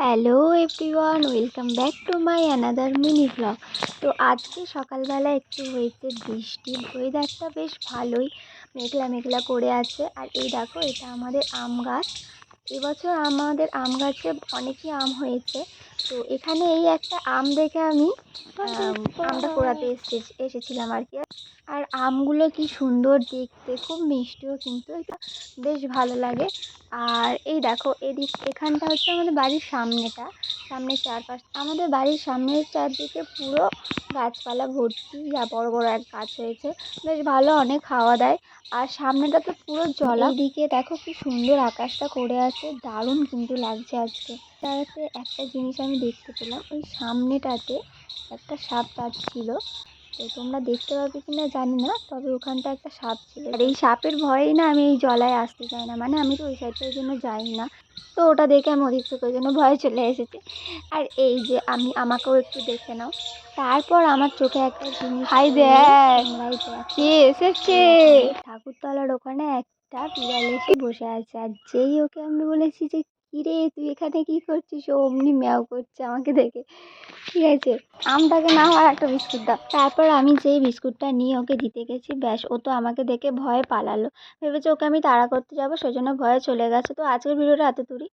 Hello everyone, welcome back to my another mini blog. তো আজকে সকালবেলা একটু হয়েছে বৃষ্টি, ওয়েদারটা বেশ ভালোই, মেঘলা মেঘলা করে আছে। আর এই দেখো, এটা আমাদের আম গাছ। এবছর আমাদের আম গাছে অনেকই আম হয়েছে। তো এখানে এই একটা আম দেখে আমি আমটা পোড়াতে এসেছিলাম আর কি। আর আমগুলো কি সুন্দর দেখতে, খুব মিষ্টিও, কিন্তু এটা বেশ ভালো লাগে। আর এই দেখো, এখানটা হচ্ছে আমাদের বাড়ির সামনের চারপাশ, আমাদের বাড়ির সামনের চারদিকে পুরো গাছপালা ভর্তি। যা বড় বড় এক গাছ হয়েছে, বেশ ভালো, অনেক হাওয়া দেয়। আর সামনেটা তো পুরো জলা। এইদিকে দেখো কি সুন্দর আকাশটা করে আছে, দারুণ কিন্তু লাগছে আজকে। তাতে একটা জিনিস আমি দেখতে পেলাম, ওই সামনেটাতে একটা সাপ ছিল। তো তোমরা দেখতে পাবে কিনা জানি না, তবে ওখানটা একটা সাপ ছিল। আর এই সাপের ভয়েই না আমি এই জলায় আসতে চাই না, মানে আমি তো ওই সাইডটা ওই জন্য যাই না। তো ওটা দেখে আমি ওদিক থেকে ওই জন্য ভয়ে চলে এসেছি। আর এই যে আমাকেও একটু দেখে নাও। তারপর আমার চোখে একটা জিনিস, হাই দেখ কে এসেছে। ঠাকুরতলার ওখানে একটা বিড়াল এসে বসে আছে, আর যেই ওকে আমি বলেছি যে কিরে তুই এখানে কি করছিস, ও অমনি ম্যাও করছে আমাকে দেখে। ঠিক আছে, আমটাকে না হয় একটা বিস্কুট দাও। তারপর আমি যেই বিস্কুটটা নিয়ে ওকে দিতে গেছি, ব্যাস ও তো আমাকে দেখে ভয়ে পালালো। ভেবেছে ওকে আমি তাড়া করতে যাবো, সেজন্য ভয়ে চলে গেছে। তো আজকের ভিডিওটা এত দূরই।